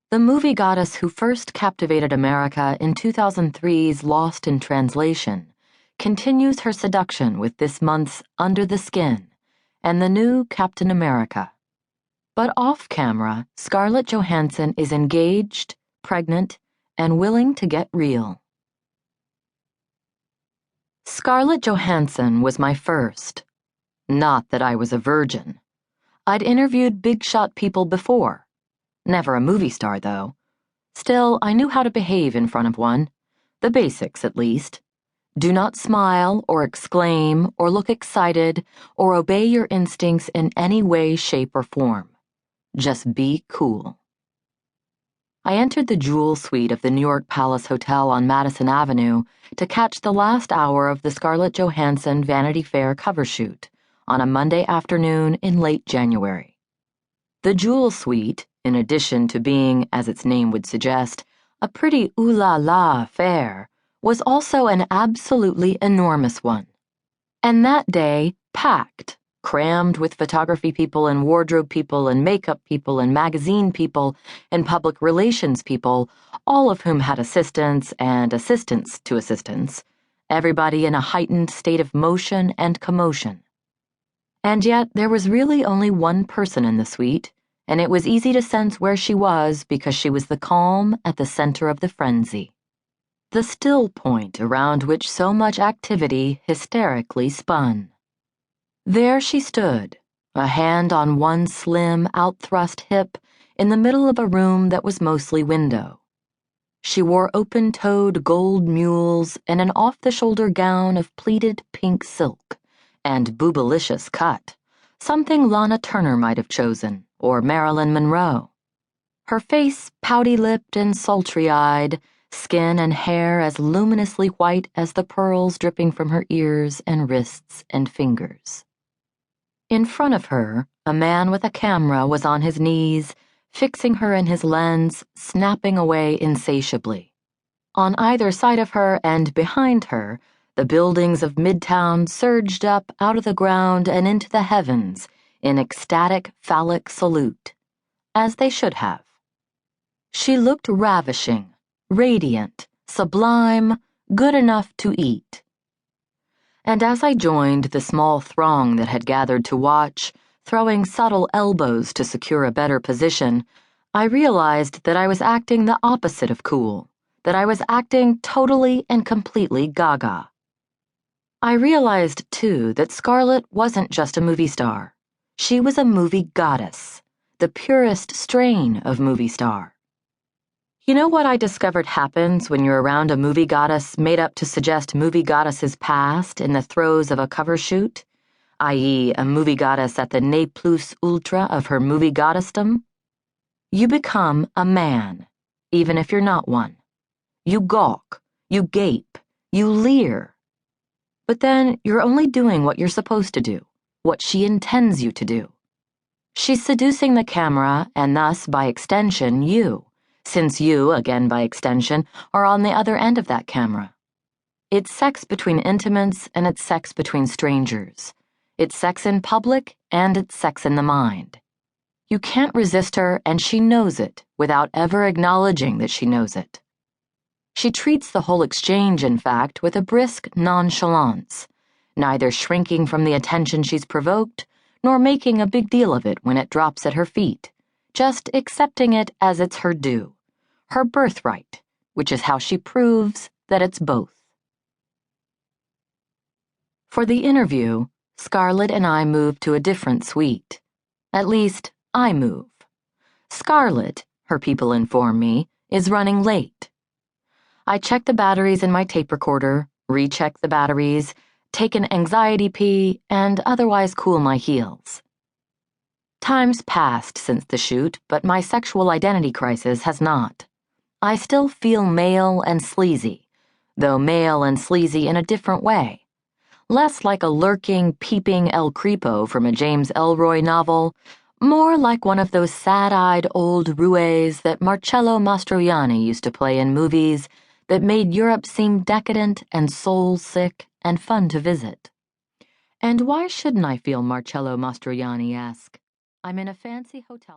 The movie goddess who first captivated America in 2003's Lost in Translation continues her seduction with this month's Under the Skin and the new Captain America. But off-camera, Scarlett Johansson is engaged, pregnant, and willing to get real. Scarlett Johansson was my first. Not that I was a virgin. I'd interviewed big-shot people before. Never a movie star, though. Still, I knew how to behave in front of one. The basics, at least. Do not smile or exclaim or look excited or obey your instincts in any way, shape, or form. Just be cool. I entered the Jewel Suite of the New York Palace Hotel on Madison Avenue to catch the last hour of the Scarlett Johansson Vanity Fair cover shoot on a Monday afternoon in late January. The Jewel Suite, in addition to being, as its name would suggest, a pretty ooh-la-la affair, was also an absolutely enormous one. And that day, packed, crammed with photography people and wardrobe people and makeup people and magazine people and public relations people, all of whom had assistants and assistants to assistants, everybody in a heightened state of motion and commotion. And yet there was really only one person in the suite, and it was easy to sense where she was because she was the calm at the center of the frenzy. The still point around which so much activity hysterically spun. There she stood, a hand on one slim, outthrust hip, in the middle of a room that was mostly window. She wore open-toed gold mules and an off-the-shoulder gown of pleated pink silk, and boobalicious cut, something Lana Turner might have chosen, or Marilyn Monroe. Her face pouty-lipped and sultry-eyed, skin and hair as luminously white as the pearls dripping from her ears and wrists and fingers. In front of her, a man with a camera was on his knees, fixing her in his lens, snapping away insatiably. On either side of her and behind her, the buildings of Midtown surged up out of the ground and into the heavens in ecstatic phallic salute, as they should have. She looked ravishing, radiant, sublime, good enough to eat. And as I joined the small throng that had gathered to watch, throwing subtle elbows to secure a better position, I realized that I was acting the opposite of cool, that I was acting totally and completely gaga. I realized, too, that Scarlett wasn't just a movie star. She was a movie goddess, the purest strain of movie star. You know what I discovered happens when you're around a movie goddess made up to suggest movie goddesses past in the throes of a cover shoot, i.e., a movie goddess at the ne plus ultra of her movie goddessdom? You become a man, even if you're not one. You gawk, you gape, you leer. But then you're only doing what you're supposed to do, what she intends you to do. She's seducing the camera, and thus, by extension, you, since you, again by extension, are on the other end of that camera. It's sex between intimates and it's sex between strangers. It's sex in public and it's sex in the mind. You can't resist her, and she knows it without ever acknowledging that she knows it. She treats the whole exchange, in fact, with a brisk nonchalance, neither shrinking from the attention she's provoked, nor making a big deal of it when it drops at her feet, just accepting it as it's her due, her birthright, which is how she proves that it's both. For the interview, Scarlett and I moved to a different suite. At least, I move. Scarlett, her people inform me, is running late. I check the batteries in my tape recorder, recheck the batteries, take an anxiety pee, and otherwise cool my heels. Time's passed since the shoot, but my sexual identity crisis has not. I still feel male and sleazy, though male and sleazy in a different way. Less like a lurking, peeping El Creepo from a James Ellroy novel, more like one of those sad-eyed old roués that Marcello Mastroianni used to play in movies that made Europe seem decadent and soul-sick and fun to visit. And why shouldn't I feel Marcello Mastroianni-esque? I'm in a fancy hotel.